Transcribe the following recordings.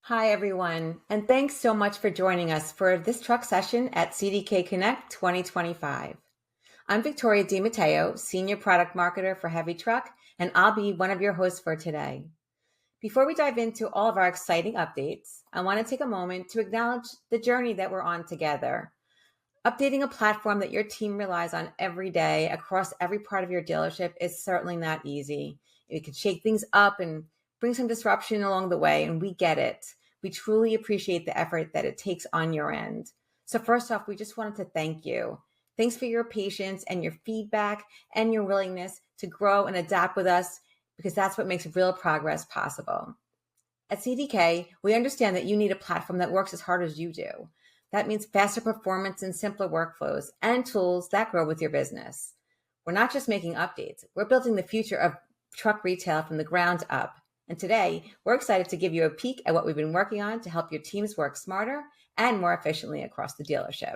Hi, everyone, and thanks so much for joining us for this truck session at CDK Connect 2025. I'm Victoria DiMatteo, Senior Product Marketer for Heavy Truck, and I'll be one of your hosts for today. Before we dive into all of our exciting updates, I want to take a moment to acknowledge the journey that we're on together. Updating a platform that your team relies on every day across every part of your dealership is certainly not easy. It can shake things up and bring some disruption along the way, and we get it. We truly appreciate the effort that it takes on your end. So, first off, we just wanted to thank you. Thanks for your patience and your feedback and your willingness to grow and adapt with us because that's what makes real progress possible. At CDK, we understand that you need a platform that works as hard as you do. That means faster performance and simpler workflows and tools that grow with your business. We're not just making updates, we're building the future of truck retail from the ground up. And today, we're excited to give you a peek at what we've been working on to help your teams work smarter and more efficiently across the dealership.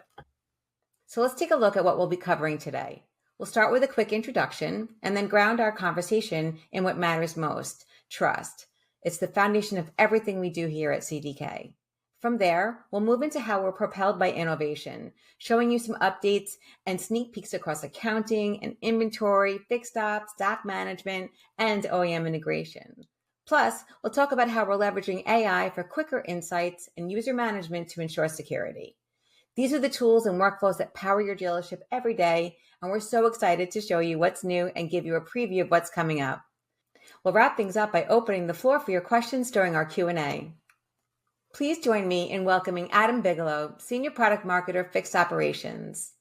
So let's take a look at what we'll be covering today. We'll start with a quick introduction and then ground our conversation in what matters most, trust. It's the foundation of everything we do here at CDK. From there, we'll move into how we're propelled by innovation, showing you some updates and sneak peeks across accounting and inventory, fixed ops, stock management, and OEM integration. Plus, we'll talk about how we're leveraging AI for quicker insights and user management to ensure security. These are the tools and workflows that power your dealership every day, and we're so excited to show you what's new and give you a preview of what's coming up. We'll wrap things up by opening the floor for your questions during our Q&A. Please join me in welcoming Adam Bigelow, Senior Product Marketer, Fixed Operations.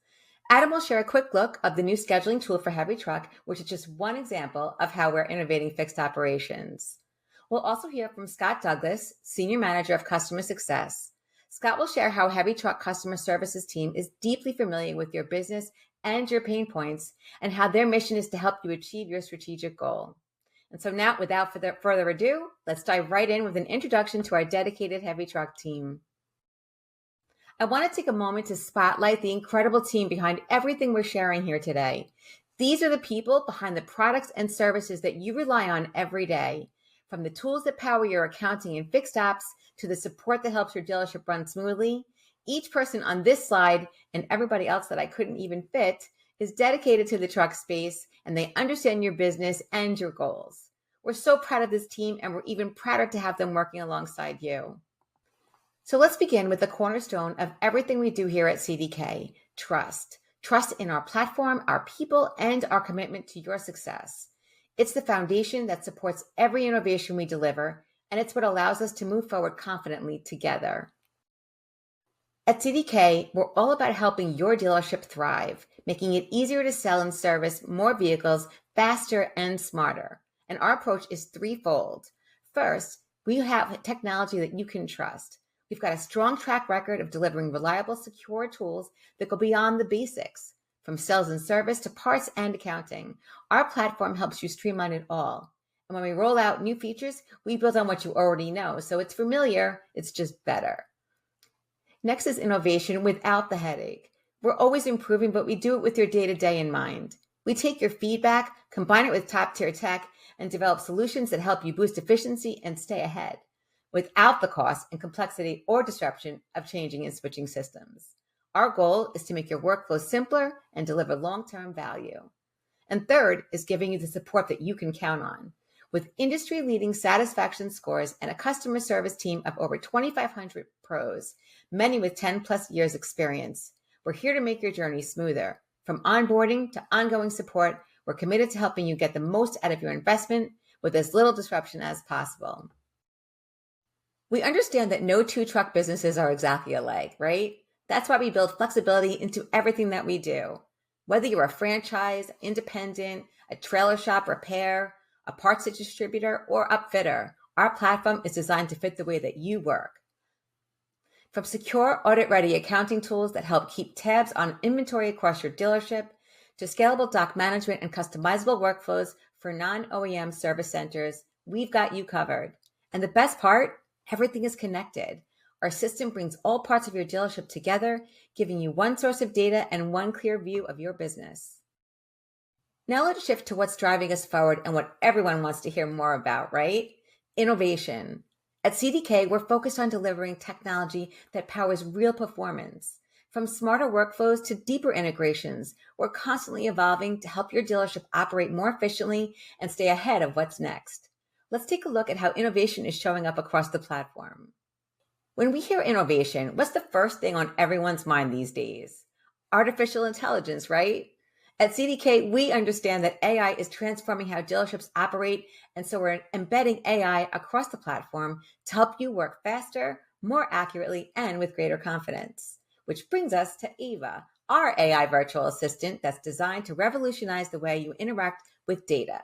Adam will share a quick look of the new scheduling tool for Heavy Truck, which is just one example of how we're innovating fixed operations. We'll also hear from Scott Douglas, Senior Manager of Customer Success. Scott will share how Heavy Truck Customer Services team is deeply familiar with your business and your pain points, and how their mission is to help you achieve your strategic goal. And so now, without further ado, let's dive right in with an introduction to our dedicated Heavy Truck team. I want to take a moment to spotlight the incredible team behind everything we're sharing here today. These are the people behind the products and services that you rely on every day, from the tools that power your accounting and fixed ops to the support that helps your dealership run smoothly. Each person on this slide and everybody else that I couldn't even fit is dedicated to the truck space, and they understand your business and your goals. We're so proud of this team, and we're even prouder to have them working alongside you. So let's begin with the cornerstone of everything we do here at CDK, trust. Trust in our platform, our people, and our commitment to your success. It's the foundation that supports every innovation we deliver, and it's what allows us to move forward confidently together. At CDK, we're all about helping your dealership thrive, making it easier to sell and service more vehicles faster and smarter. And our approach is threefold. First, we have technology that you can trust. We've got a strong track record of delivering reliable, secure tools that go beyond the basics, from sales and service to parts and accounting. Our platform helps you streamline it all. And when we roll out new features, we build on what you already know. So it's familiar, it's just better. Next is innovation without the headache. We're always improving, but we do it with your day-to-day in mind. We take your feedback, combine it with top-tier tech, and develop solutions that help you boost efficiency and stay ahead, without the cost and complexity or disruption of changing and switching systems. Our goal is to make your workflow simpler and deliver long-term value. And third is giving you the support that you can count on. With industry-leading satisfaction scores and a customer service team of over 2,500 pros, many with 10 plus years experience, we're here to make your journey smoother. From onboarding to ongoing support, we're committed to helping you get the most out of your investment with as little disruption as possible. We understand that no two truck businesses are exactly alike, right? That's why we build flexibility into everything that we do. Whether you're a franchise, independent, a trailer shop repair, a parts distributor, or upfitter, our platform is designed to fit the way that you work. From secure, audit-ready accounting tools that help keep tabs on inventory across your dealership, to scalable doc management and customizable workflows for non-OEM service centers, we've got you covered. And the best part, everything is connected. Our system brings all parts of your dealership together, giving you one source of data and one clear view of your business. Now let's shift to what's driving us forward and what everyone wants to hear more about, right? Innovation. At CDK, we're focused on delivering technology that powers real performance. From smarter workflows to deeper integrations, we're constantly evolving to help your dealership operate more efficiently and stay ahead of what's next. Let's take a look at how innovation is showing up across the platform. When we hear innovation, what's the first thing on everyone's mind these days? Artificial intelligence, right? At CDK, we understand that AI is transforming how dealerships operate, and so we're embedding AI across the platform to help you work faster, more accurately, and with greater confidence. Which brings us to AIVA, our AI virtual assistant that's designed to revolutionize the way you interact with data.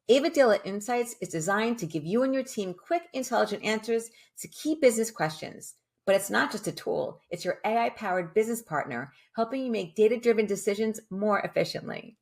AIVA Dealer Insights is designed to give you and your team quick, intelligent answers to key business questions. But it's not just a tool, it's your AI-powered business partner helping you make data-driven decisions more efficiently.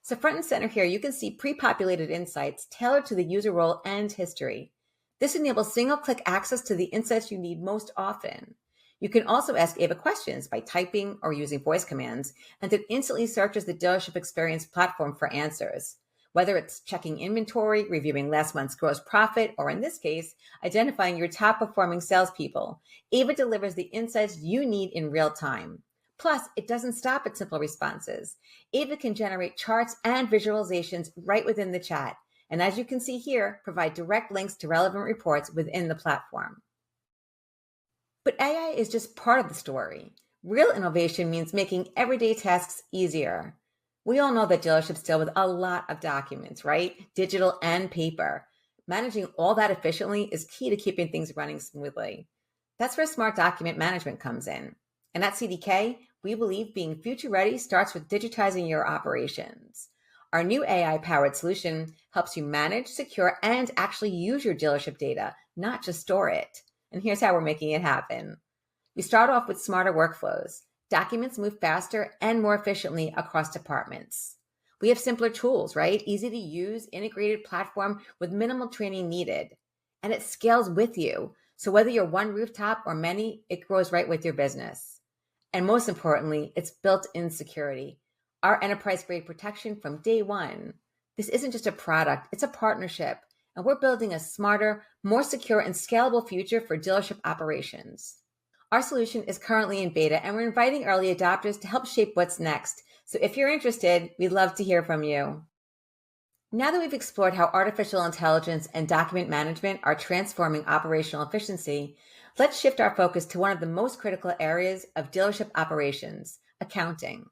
So front and center here, you can see pre-populated insights tailored to the user role and history. This enables single-click access to the insights you need most often. You can also ask AIVA questions by typing or using voice commands, and it instantly searches the dealership experience platform for answers. Whether it's checking inventory, reviewing last month's gross profit, or in this case, identifying your top performing salespeople, AIVA delivers the insights you need in real time. Plus, it doesn't stop at simple responses. AIVA can generate charts and visualizations right within the chat. And as you can see here, provide direct links to relevant reports within the platform. But AI is just part of the story. Real innovation means making everyday tasks easier. We all know that dealerships deal with a lot of documents, right? Digital and paper. Managing all that efficiently is key to keeping things running smoothly. That's where smart document management comes in. And at CDK, we believe being future ready starts with digitizing your operations. Our new AI-powered solution helps you manage, secure, and actually use your dealership data, not just store it. And here's how we're making it happen. We start off with smarter workflows. Documents move faster and more efficiently across departments. We have simpler tools, right? Easy to use, integrated platform with minimal training needed. And it scales with you. So whether you're one rooftop or many, it grows right with your business. And most importantly, it's built-in security. Our enterprise-grade protection from day one. This isn't just a product, it's a partnership. And we're building a smarter, more secure, and scalable future for dealership operations. Our solution is currently in beta, and we're inviting early adopters to help shape what's next. So if you're interested, we'd love to hear from you. Now that we've explored how artificial intelligence and document management are transforming operational efficiency, let's shift our focus to one of the most critical areas of dealership operations, accounting.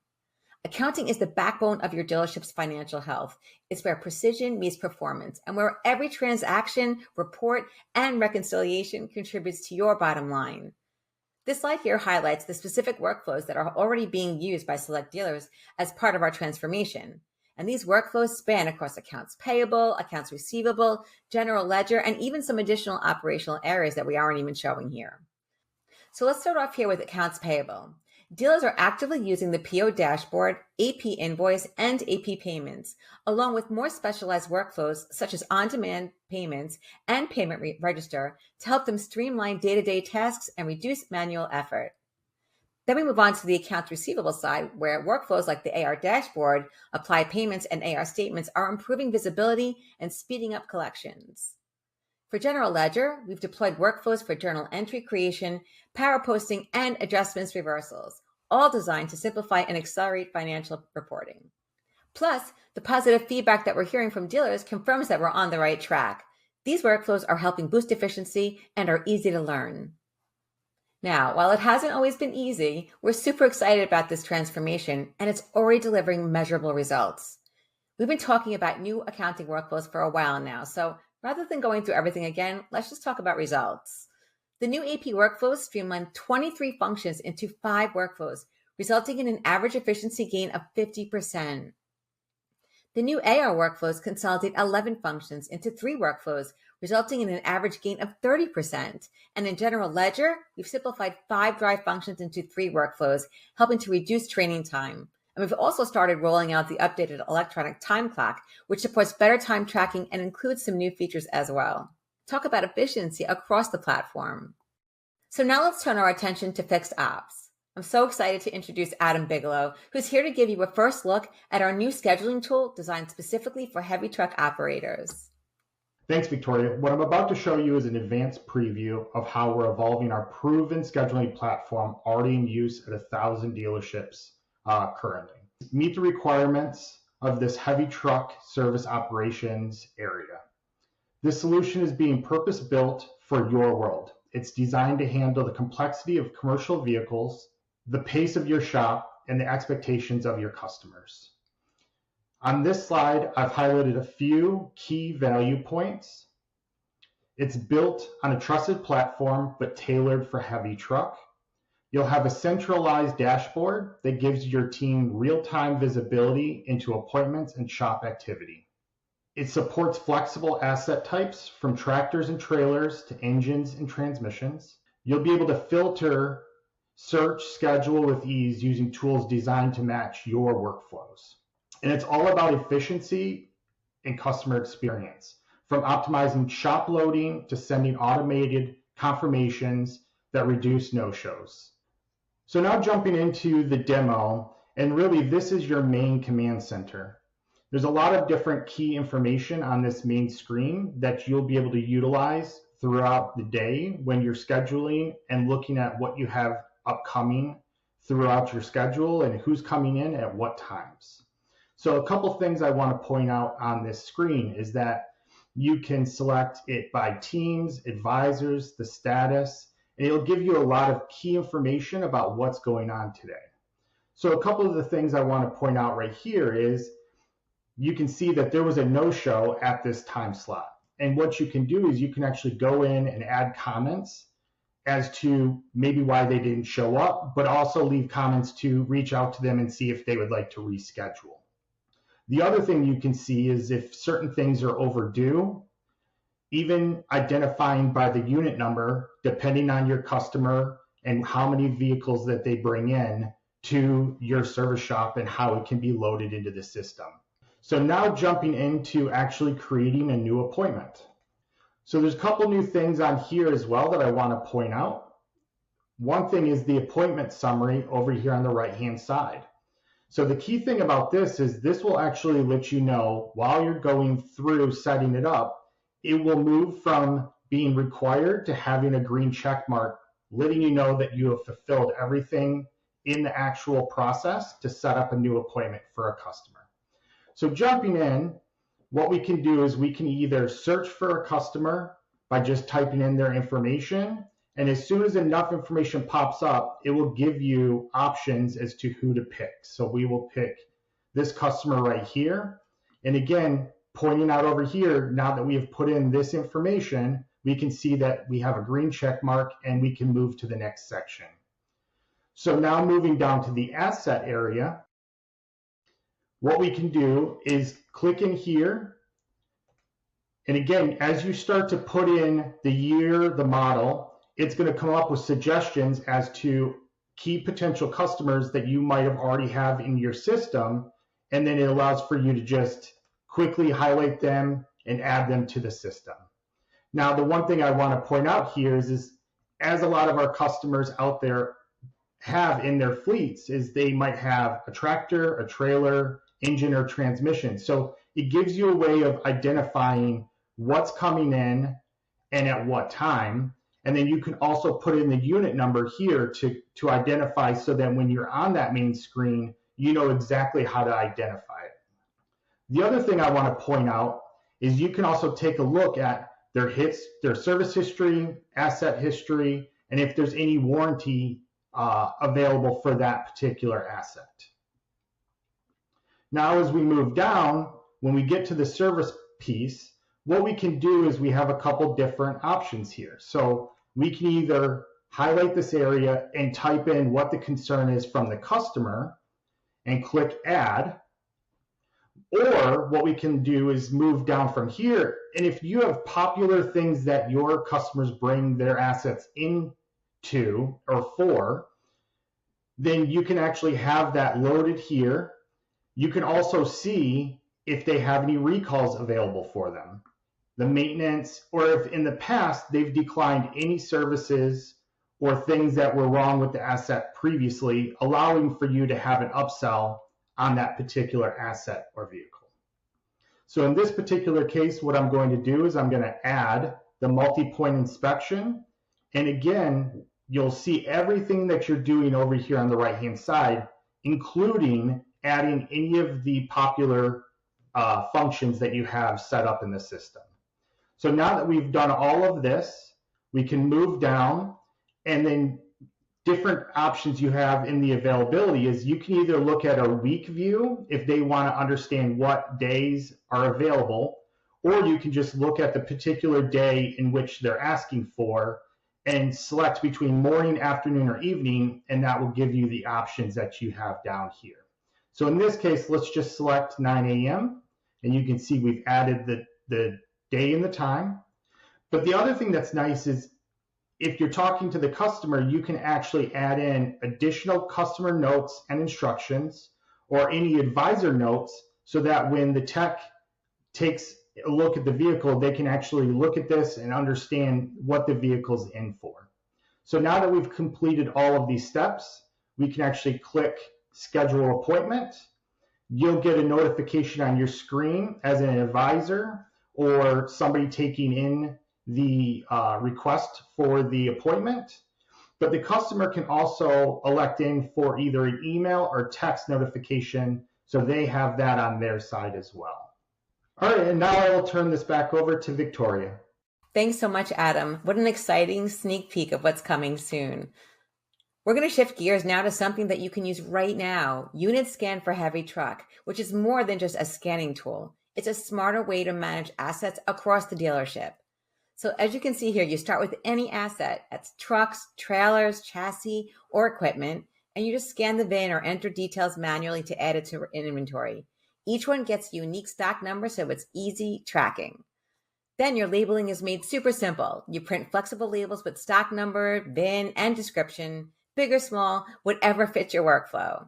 Accounting is the backbone of your dealership's financial health. It's where precision meets performance and where every transaction, report, and reconciliation contributes to your bottom line. This slide here highlights the specific workflows that are already being used by select dealers as part of our transformation. And these workflows span across accounts payable, accounts receivable, general ledger, and even some additional operational areas that we aren't even showing here. So let's start off here with accounts payable. Dealers are actively using the PO dashboard, AP invoice, and AP payments, along with more specialized workflows such as on-demand payments and payment register to help them streamline day-to-day tasks and reduce manual effort. Then we move on to the accounts receivable side, where workflows like the AR dashboard, apply payments, and AR statements are improving visibility and speeding up collections. For general ledger, we've deployed workflows for journal entry creation, power posting, and adjustments reversals, all designed to simplify and accelerate financial reporting. Plus, the positive feedback that we're hearing from dealers confirms that we're on the right track. These workflows are helping boost efficiency and are easy to learn. Now, while it hasn't always been easy, we're super excited about this transformation, and it's already delivering measurable results. We've been talking about new accounting workflows for a while now, so rather than going through everything again, let's just talk about results. The new AP workflows streamline 23 functions into 5 workflows, resulting in an average efficiency gain of 50%. The new AR workflows consolidate 11 functions into 3 workflows, resulting in an average gain of 30%. And in general ledger, we've simplified 5 drive functions into 3 workflows, helping to reduce training time. And we've also started rolling out the updated electronic time clock, which supports better time tracking and includes some new features as well. Talk about efficiency across the platform. So now let's turn our attention to fixed ops. I'm so excited to introduce Adam Bigelow, who's here to give you a first look at our new scheduling tool designed specifically for heavy truck operators. Thanks, Victoria. What I'm about to show you is an advanced preview of how we're evolving our proven scheduling platform already in use at 1,000 dealerships currently. Meet the requirements of this heavy truck service operations area. This solution is being purpose-built for your world. It's designed to handle the complexity of commercial vehicles, the pace of your shop, and the expectations of your customers. On this slide, I've highlighted a few key value points. It's built on a trusted platform, but tailored for heavy truck. You'll have a centralized dashboard that gives your team real-time visibility into appointments and shop activity. It supports flexible asset types from tractors and trailers to engines and transmissions. You'll be able to filter, search, schedule with ease using tools designed to match your workflows. And it's all about efficiency and customer experience, from optimizing shop loading to sending automated confirmations that reduce no-shows. So now jumping into the demo, and really this is your main command center. There's a lot of different key information on this main screen that you'll be able to utilize throughout the day when you're scheduling and looking at what you have upcoming throughout your schedule and who's coming in at what times. So a couple things I want to point out on this screen is that you can select it by teams, advisors, the status, and it'll give you a lot of key information about what's going on today. So a couple of the things I want to point out right here is you can see that there was a no-show at this time slot. And what you can do is you can actually go in and add comments as to maybe why they didn't show up, but also leave comments to reach out to them and see if they would like to reschedule. The other thing you can see is if certain things are overdue, even identifying by the unit number, depending on your customer and how many vehicles that they bring in to your service shop and how it can be loaded into the system. So now jumping into actually creating a new appointment. So there's a couple new things on here as well that I want to point out. One thing is the appointment summary over here on the right-hand side. So the key thing about this is this will actually let you know while you're going through setting it up, it will move from being required to having a green check mark, letting you know that you have fulfilled everything in the actual process to set up a new appointment for a customer. So jumping in, what we can do is we can either search for a customer by just typing in their information, and as soon as enough information pops up, it will give you options as to who to pick. So we will pick this customer right here. And again, pointing out over here, now that we have put in this information, we can see that we have a green check mark and we can move to the next section. So now moving down to the asset area, what we can do is click in here. And again, as you start to put in the year, the model, it's going to come up with suggestions as to key potential customers that you might have already have in your system. And then it allows for you to just quickly highlight them and add them to the system. Now, the one thing I want to point out here is as a lot of our customers out there have in their fleets is they might have a tractor, a trailer, engine, or transmission. So it gives you a way of identifying what's coming in and at what time. And then you can also put in the unit number here to identify so that when you're on that main screen, you know exactly how to identify it. The other thing I want to point out is you can also take a look at their hits, their service history, asset history, and if there's any warranty available for that particular asset. Now, as we move down, when we get to the service piece, what we can do is we have a couple different options here. So we can either highlight this area and type in what the concern is from the customer and click add, or what we can do is move down from here. And if you have popular things that your customers bring their assets into or for, then you can actually have that loaded here. You can also see if they have any recalls available for them, the maintenance, or if in the past they've declined any services or things that were wrong with the asset previously, allowing for you to have an upsell on that particular asset or vehicle. So in this particular case, what I'm going to do is I'm going to add the multi-point inspection. And again, you'll see everything that you're doing over here on the right-hand side, including adding any of the popular functions that you have set up in the system. So now that we've done all of this, we can move down, and then different options you have in the availability is you can either look at a week view if they want to understand what days are available, or you can just look at the particular day in which they're asking for and select between morning, afternoon, or evening, and that will give you the options that you have down here. So in this case, let's just select 9 a.m. and you can see we've added the day and the time. But the other thing that's nice is if you're talking to the customer, you can actually add in additional customer notes and instructions or any advisor notes so that when the tech takes a look at the vehicle, they can actually look at this and understand what the vehicle's in for. So now that we've completed all of these steps, we can actually click schedule appointment. You'll get a notification on your screen as an advisor or somebody taking in the request for the appointment, but the customer can also elect in for either an email or text notification, so they have that on their side as well. All right, and now I will turn this back over to Victoria. Thanks so much, Adam. What an exciting sneak peek of what's coming soon. We're going to shift gears now to something that you can use right now, UniScan for heavy truck, which is more than just a scanning tool. It's a smarter way to manage assets across the dealership. So as you can see here, you start with any asset. That's trucks, trailers, chassis, or equipment, and you just scan the VIN or enter details manually to add it to inventory. Each one gets a unique stock number, so it's easy tracking. Then your labeling is made super simple. You print flexible labels with stock number, VIN, and description, big or small, whatever fits your workflow.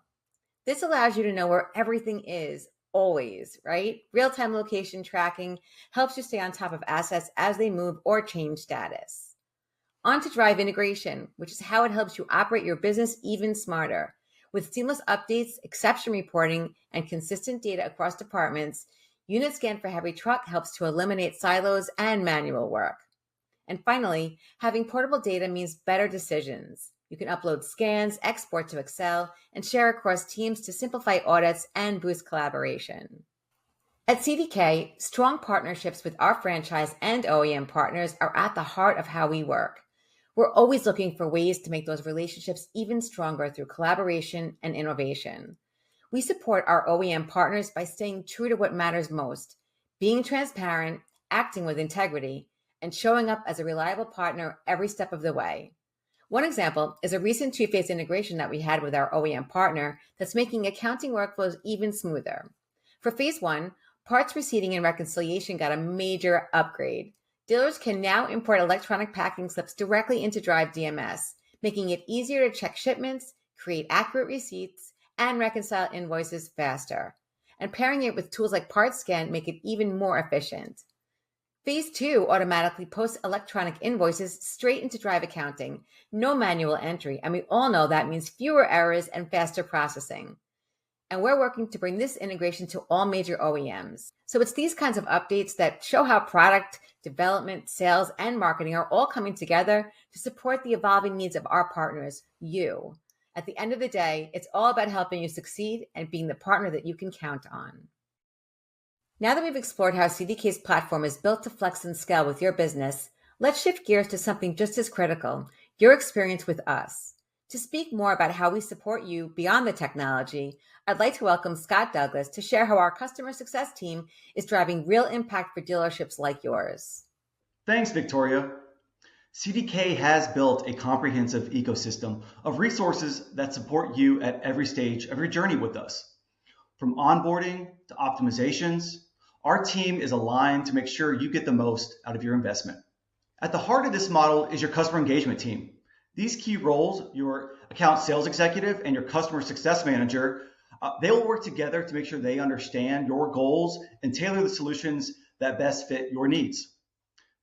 This allows you to know where everything is, always, right? Real-time location tracking helps you stay on top of assets as they move or change status. On to drive integration, which is how it helps you operate your business even smarter. With seamless updates, exception reporting, and consistent data across departments, UniScan for heavy truck helps to eliminate silos and manual work. And finally, having portable data means better decisions. You can upload scans, export to Excel, and share across teams to simplify audits and boost collaboration. At CDK, strong partnerships with our franchise and OEM partners are at the heart of how we work. We're always looking for ways to make those relationships even stronger through collaboration and innovation. We support our OEM partners by staying true to what matters most, being transparent, acting with integrity, and showing up as a reliable partner every step of the way. One example is a recent two-phase integration that we had with our OEM partner that's making accounting workflows even smoother. For phase 1, parts receipting and reconciliation got a major upgrade. Dealers can now import electronic packing slips directly into Drive DMS, making it easier to check shipments, create accurate receipts, and reconcile invoices faster. And pairing it with tools like PartScan make it even more efficient. Phase 2 automatically posts electronic invoices straight into Drive Accounting. No manual entry, and we all know that means fewer errors and faster processing. And we're working to bring this integration to all major OEMs. So it's these kinds of updates that show how product, development, sales, and marketing are all coming together to support the evolving needs of our partners, you. At the end of the day, it's all about helping you succeed and being the partner that you can count on. Now that we've explored how CDK's platform is built to flex and scale with your business, let's shift gears to something just as critical, your experience with us. To speak more about how we support you beyond the technology, I'd like to welcome Scott Douglas to share how our customer success team is driving real impact for dealerships like yours. Thanks, Victoria. CDK has built a comprehensive ecosystem of resources that support you at every stage of your journey with us. From onboarding to optimizations, our team is aligned to make sure you get the most out of your investment. At the heart of this model is your customer engagement team. These key roles, your account sales executive and your customer success manager, they will work together to make sure they understand your goals and tailor the solutions that best fit your needs.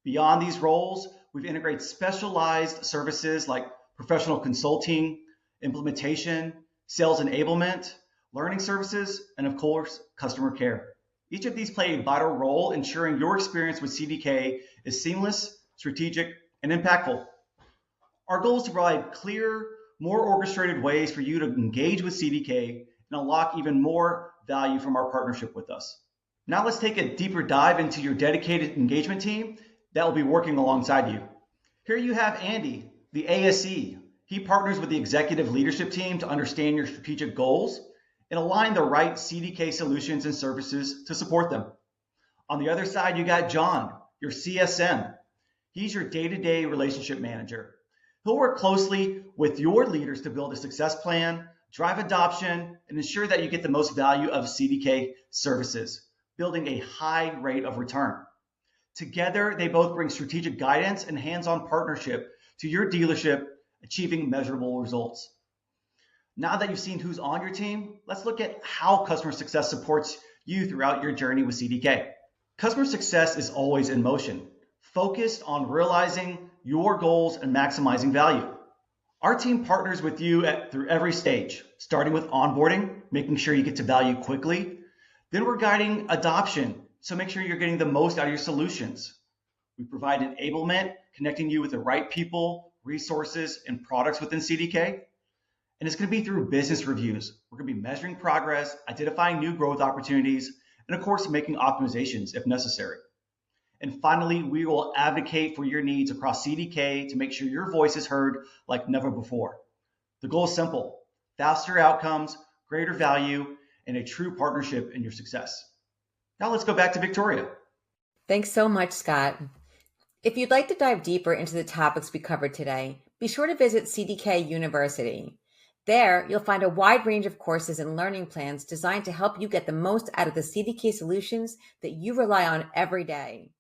Beyond these roles, we've integrated specialized services like professional consulting, implementation, sales enablement, learning services, and of course, customer care. Each of these play a vital role ensuring your experience with CDK is seamless, strategic, and impactful. Our goal is to provide clear, more orchestrated ways for you to engage with CDK and unlock even more value from our partnership with us. Now let's take a deeper dive into your dedicated engagement team that will be working alongside you. Here you have Andy, the ASE. He partners with the executive leadership team to understand your strategic goals and align the right CDK solutions and services to support them. On the other side, you got John, your CSM. He's your day-to-day relationship manager. He'll work closely with your leaders to build a success plan, drive adoption, and ensure that you get the most value of CDK services, building a high rate of return. Together, they both bring strategic guidance and hands-on partnership to your dealership, achieving measurable results. Now that you've seen who's on your team, let's look at how customer success supports you throughout your journey with CDK. Customer success is always in motion, focused on realizing your goals and maximizing value. Our team partners with you through every stage, starting with onboarding, making sure you get to value quickly. Then we're guiding adoption, so make sure you're getting the most out of your solutions. We provide enablement, connecting you with the right people, resources, and products within CDK. And it's going to be through business reviews. We're going to be measuring progress, identifying new growth opportunities, and of course, making optimizations if necessary. And finally, we will advocate for your needs across CDK to make sure your voice is heard like never before. The goal is simple: faster outcomes, greater value, and a true partnership in your success. Now let's go back to Victoria. Thanks so much, Scott. If you'd like to dive deeper into the topics we covered today, be sure to visit CDK University. There, you'll find a wide range of courses and learning plans designed to help you get the most out of the CDK solutions that you rely on every day.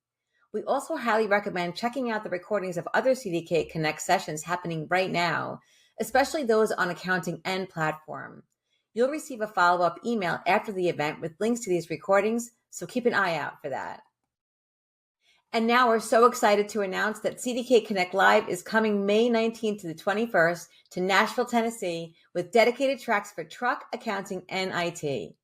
We also highly recommend checking out the recordings of other CDK Connect sessions happening right now, especially those on accounting and platform. You'll receive a follow-up email after the event with links to these recordings, so keep an eye out for that. And now we're so excited to announce that CDK Connect Live is coming May 19th to the 21st to Nashville, Tennessee, with dedicated tracks for truck, accounting, and IT.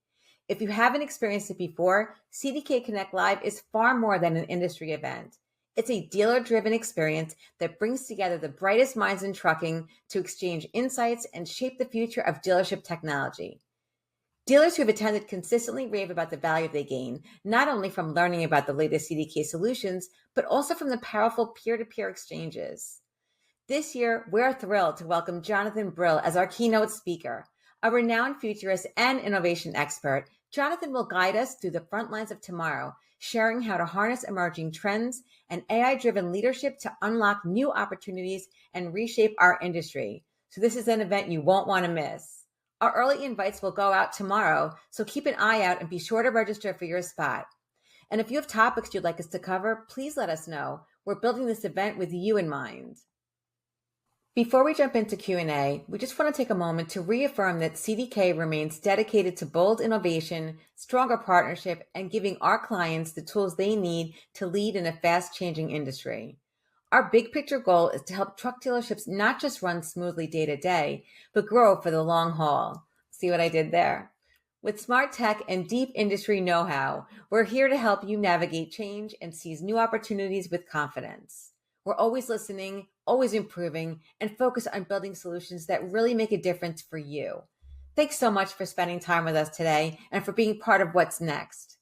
If you haven't experienced it before, CDK Connect Live is far more than an industry event. It's a dealer-driven experience that brings together the brightest minds in trucking to exchange insights and shape the future of dealership technology. Dealers who have attended consistently rave about the value they gain, not only from learning about the latest CDK solutions, but also from the powerful peer-to-peer exchanges. This year, we're thrilled to welcome Jonathan Brill as our keynote speaker. A renowned futurist and innovation expert, Jonathan will guide us through the front lines of tomorrow, sharing how to harness emerging trends and AI-driven leadership to unlock new opportunities and reshape our industry. So this is an event you won't want to miss. Our early invites will go out tomorrow, so keep an eye out and be sure to register for your spot. And if you have topics you'd like us to cover, please let us know. We're building this event with you in mind. Before we jump into Q&A, we just want to take a moment to reaffirm that CDK remains dedicated to bold innovation, stronger partnership, and giving our clients the tools they need to lead in a fast-changing industry. Our big picture goal is to help truck dealerships not just run smoothly day to day, but grow for the long haul. See what I did there? With smart tech and deep industry know-how, we're here to help you navigate change and seize new opportunities with confidence. We're always listening, always improving, and focused on building solutions that really make a difference for you. Thanks so much for spending time with us today and for being part of what's next.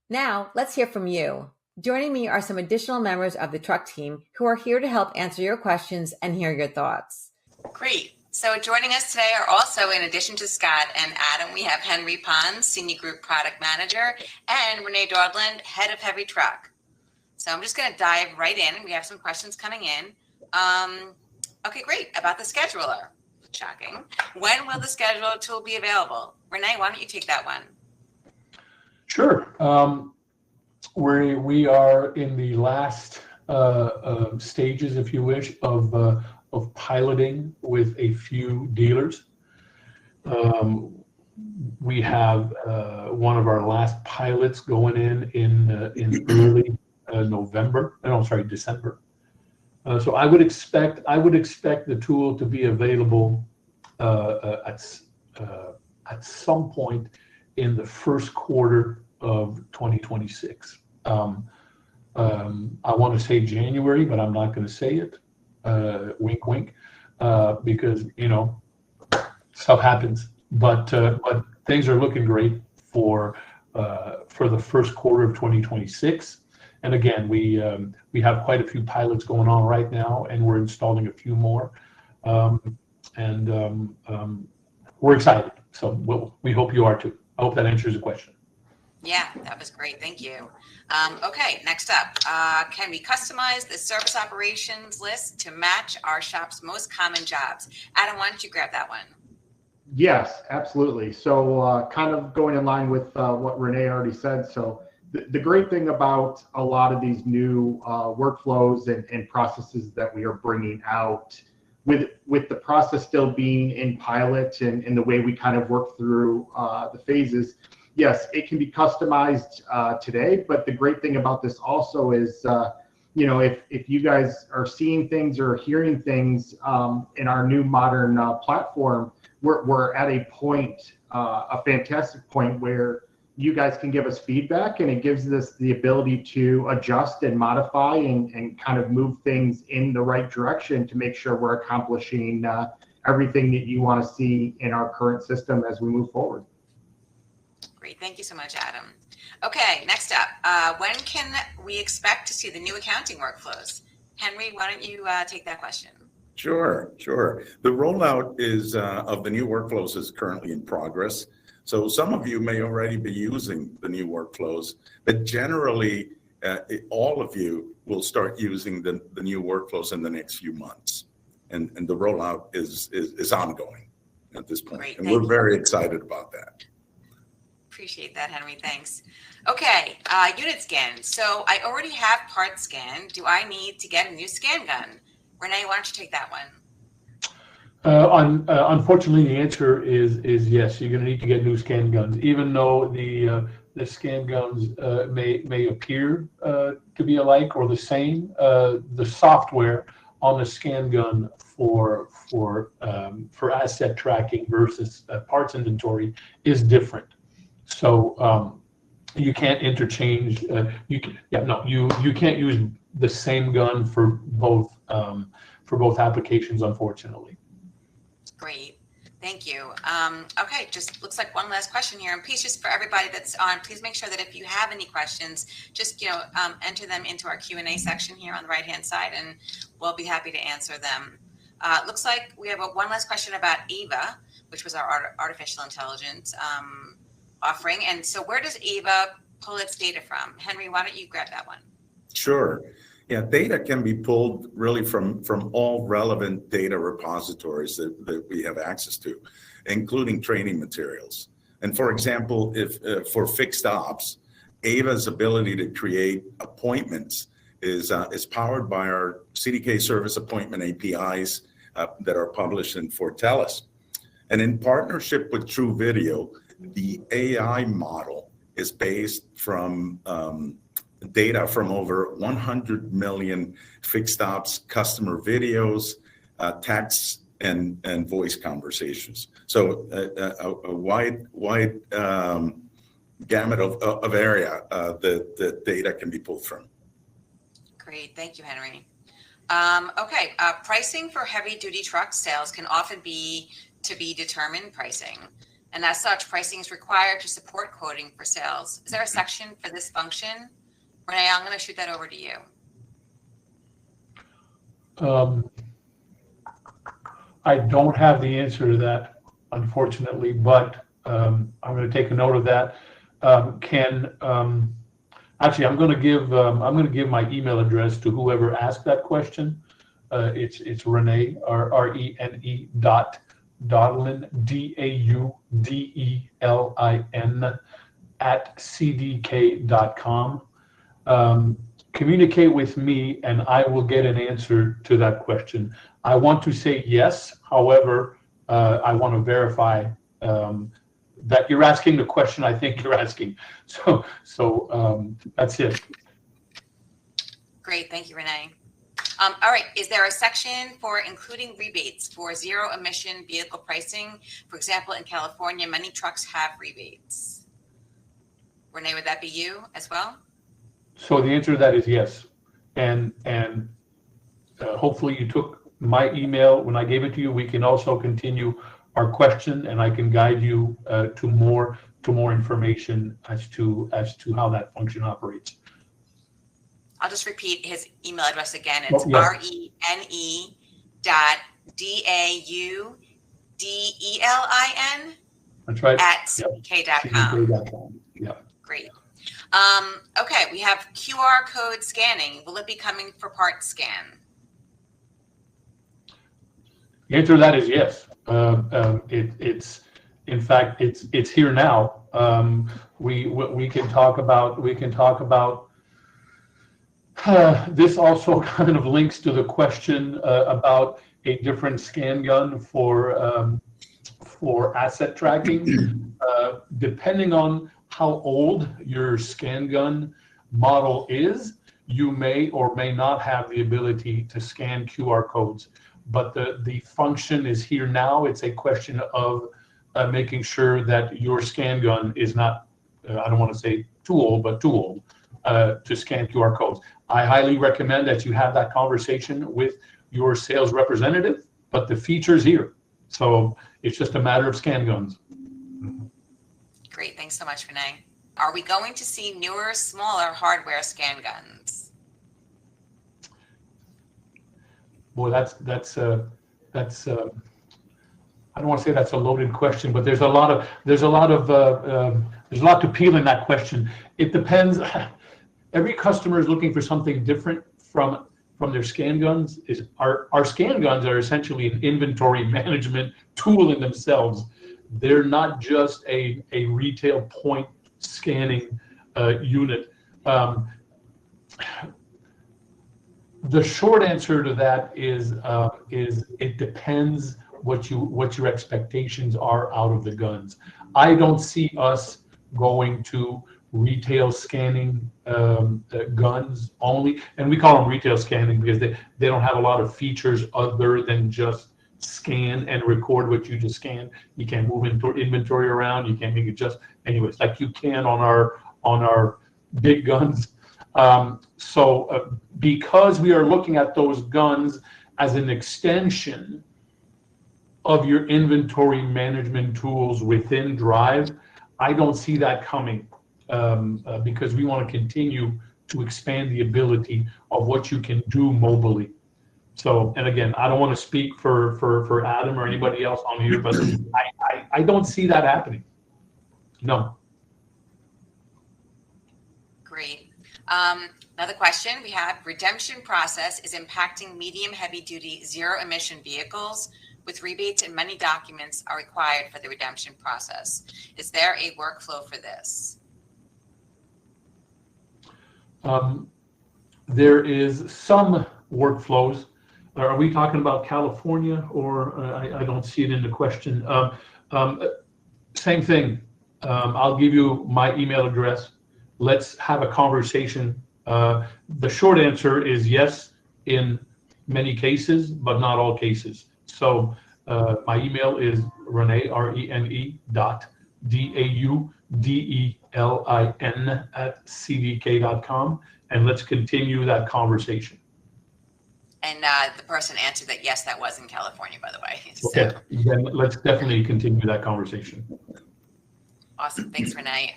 Now, let's hear from you. Joining me are some additional members of the truck team who are here to help answer your questions and hear your thoughts. Great. So joining us today are also, in addition to Scott and Adam, we have Henry Pons, Senior Group Product Manager, and Renee Dordland, Head of Heavy Truck. So I'm just going to dive right in. We have some questions coming in. Okay, great. About the scheduler. Shocking. When will the scheduler tool be available? Renee, why don't you take that one? Sure. We are in the last stages, if you wish, of piloting with a few dealers. We have one of our last pilots going in early December. So I would expect the tool to be available at some point in the first quarter of 2026. I want to say January, but I'm not going to say it. Wink, wink, because stuff happens. But things are looking great for the first quarter of 2026. And again, we have quite a few pilots going on right now, and we're installing a few more. We're excited. So we hope you are too. I hope that answers the question. Yeah, that was great. Thank you. Okay, next up, can we customize the service operations list to match our shop's most common jobs? Adam, why don't you grab that one? Yes, absolutely. So kind of going in line with what Renee already said. So the great thing about a lot of these new workflows and processes that we are bringing out, with the process still being in pilot and the way we kind of work through the phases, yes, it can be customized today. But the great thing about this also is, if you guys are seeing things or hearing things in our new modern platform, we're at a point, a fantastic point where you guys can give us feedback, and it gives us the ability to adjust and modify and kind of move things in the right direction to make sure we're accomplishing everything that you want to see in our current system as we move forward. Great. Thank you so much, Adam. Okay, next up, when can we expect to see the new accounting workflows? Henry, why don't you take that question? Sure. The rollout of the new workflows is currently in progress. So some of you may already be using the new workflows, but generally, all of you will start using the new workflows in the next few months. And the rollout is ongoing at this point. Great, and we're very excited about that. Appreciate that, Henry. Thanks. Okay, UniScan. So I already have part scan. Do I need to get a new scan gun? Renee, why don't you take that one? Unfortunately, the answer is yes. You're going to need to get new scan guns, even though the scan guns may appear to be alike or the same. The software on the scan gun for asset tracking versus parts inventory is different. So you can't interchange. You can't use the same gun for both applications, unfortunately. Great. Thank you. Okay, just looks like one last question here. And please, just for everybody that's on, please make sure that if you have any questions, just enter them into our Q&A section here on the right-hand side, and we'll be happy to answer them. Looks like we have one last question about AIVA, which was our artificial intelligence offering. And so where does AIVA pull its data from? Henry, why don't you grab that one? Sure. Yeah, data can be pulled really from all relevant data repositories that we have access to, including training materials. And for example, if for fixed ops, AIVA's ability to create appointments is powered by our CDK service appointment APIs that are published in Fortellis. And in partnership with True Video, the AI model is based from data from over 100 million fixed ops customer videos, texts, and voice conversations. So a wide gamut of area that data can be pulled from. Great, thank you, Henry. Okay, pricing for heavy-duty truck sales can often be to be determined pricing. And as such, pricing is required to support quoting for sales. Is there a section for this function? Renee, I'm going to shoot that over to you. I don't have the answer to that, unfortunately, but I'm going to take a note of that. Actually, I'm going to give my email address to whoever asked that question. It's Renee, R-E-N-E Daudelin, DAUDELIN @cdk.com. Communicate with me and I will get an answer to that question. I want to say yes. However, I want to verify that you're asking the question I think you're asking. So that's it. Great. Thank you, Renee. All right. Is there a section for including rebates for zero emission vehicle pricing? For example, in California, many trucks have rebates. Renee, would that be you as well? So the answer to that is yes. And hopefully you took my email when I gave it to you. We can also continue our question, and I can guide you to more information as to how that function operates. I'll just repeat his email address again. It's rene.daudlin. That's right. At CDK.com. CDK.com. Yeah. Great. Okay, we have QR code scanning. Will it be coming for part scan? The answer to that is yes. It's in fact it's here now. We can talk about this. Also kind of links to the question about a different scan gun for asset tracking. Depending on how old your scan gun model is, you may or may not have the ability to scan QR codes. But the function is here now. It's a question of making sure that your scan gun is not, I don't want to say too old, but too old to scan QR codes. I highly recommend that you have that conversation with your sales representative, but the feature's here. So it's just a matter of scan guns. Great, thanks so much, Renee. Are we going to see newer, smaller hardware scan guns? Boy, that's I don't want to say that's a loaded question, but there's a lot to peel in that question. It depends. Every customer is looking for something different from their scan guns. Our scan guns are essentially an inventory management tool in themselves. They're not just a retail point scanning unit. The short answer to that is it depends what your expectations are out of the guns. I don't see us going to retail scanning guns only, and we call them retail scanning because they don't have a lot of features other than just scan and record what you just scanned. You can't move inventory around. You can't make it just anyways like you can on our big guns. Because we are looking at those guns as an extension of your inventory management tools within Drive, I don't see that coming because we want to continue to expand the ability of what you can do mobily. So, and again, I don't want to speak for Adam or anybody else on here, but I don't see that happening. No. Great. Another question we have: redemption process is impacting medium heavy duty zero emission vehicles with rebates and many documents are required for the redemption process. Is there a workflow for this? There is some workflows. Are we talking about California or I don't see it in the question. Same thing. I'll give you my email address. Let's have a conversation. The short answer is yes in many cases, but not all cases. So my email is Rene, RENE .DAUDELIN @CDK.com, and let's continue that conversation. And the person answered that yes, that was in California, by the way. Okay, then let's definitely continue that conversation. Awesome. Thanks, Renee.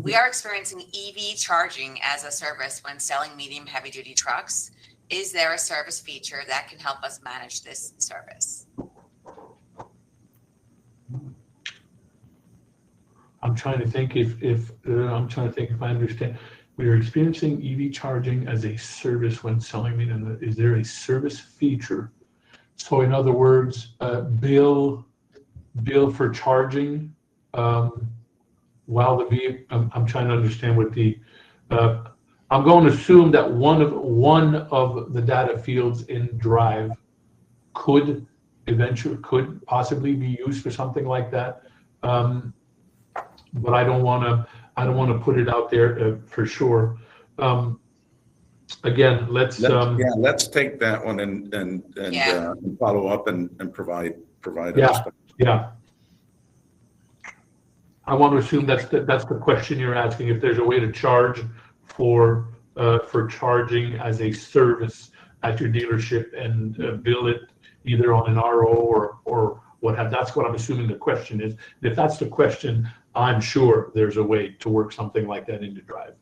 We are experiencing EV charging as a service when selling medium heavy duty trucks. Is there a service feature that can help us manage this service? I'm trying to think if I understand. We are experiencing EV charging as a service when selling medium. Is there a service feature? So in other words, bill for charging. While the vehicle, I'm trying to understand what the, I'm going to assume that one of the data fields in Drive could possibly be used for something like that. But I don't want to put it out there for sure. Again, let's take that one and follow up and provide. Yeah. I want to assume that's the question you're asking, if there's a way to charge for charging as a service at your dealership and bill it either on an RO or what have. That's what I'm assuming the question is. And if that's the question, I'm sure there's a way to work something like that into Drive.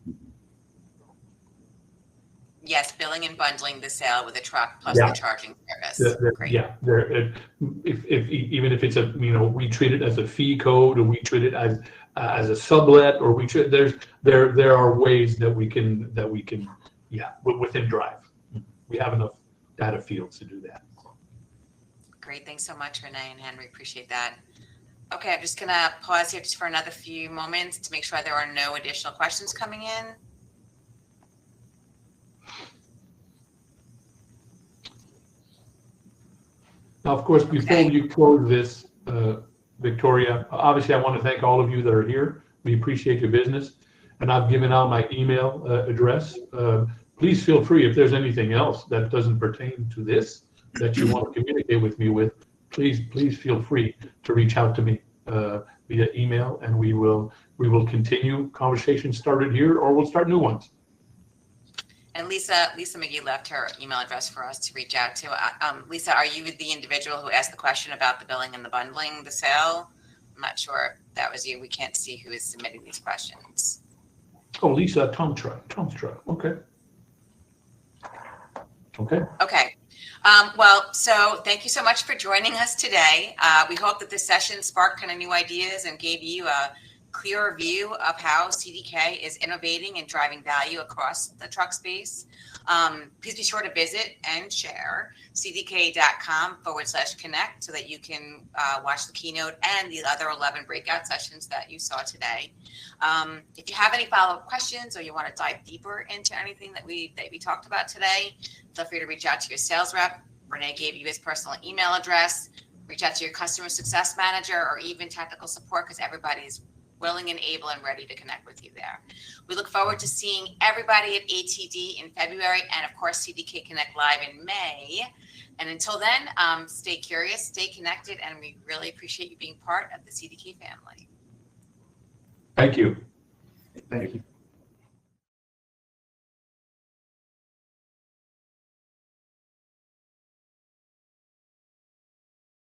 Yes, billing and bundling the sale with a truck plus the charging service. Great. Yeah, if even if it's we treat it as a fee code, or we treat it as a sublet, or we treat there are ways that we can within Drive. We have enough data fields to do that. Great, thanks so much, Renee and Henry. Appreciate that. Okay, I'm just gonna pause here just for another few moments to make sure there are no additional questions coming in. Now, of course, before you close this, Victoria, obviously I want to thank all of you that are here. We appreciate your business. And I've given out my email address. Please feel free, if there's anything else that doesn't pertain to this that you want to communicate with me with, please feel free to reach out to me via email, and we will continue conversations started here, or we'll start new ones. And Lisa McGee left her email address for us to reach out to. Lisa, are you the individual who asked the question about the billing and the bundling, the sale? I'm not sure if that was you. We can't see who is submitting these questions. Oh, Lisa Tomstra. Okay. Okay. Well, so thank you so much for joining us today. We hope that this session sparked kind of new ideas and gave you a clearer view of how CDK is innovating and driving value across the truck space. Please be sure to visit and share cdk.com/connect so that you can watch the keynote and the other 11 breakout sessions that you saw today. If you have any follow-up questions or you want to dive deeper into anything that we talked about today, feel free to reach out to your sales rep. Renee gave you his personal email address. Reach out to your customer success manager or even technical support, because everybody's willing and able and ready to connect with you there. We look forward to seeing everybody at ATD in February, and of course CDK Connect Live in May. And until then, stay curious, stay connected, and we really appreciate you being part of the CDK family. Thank you. Thank you.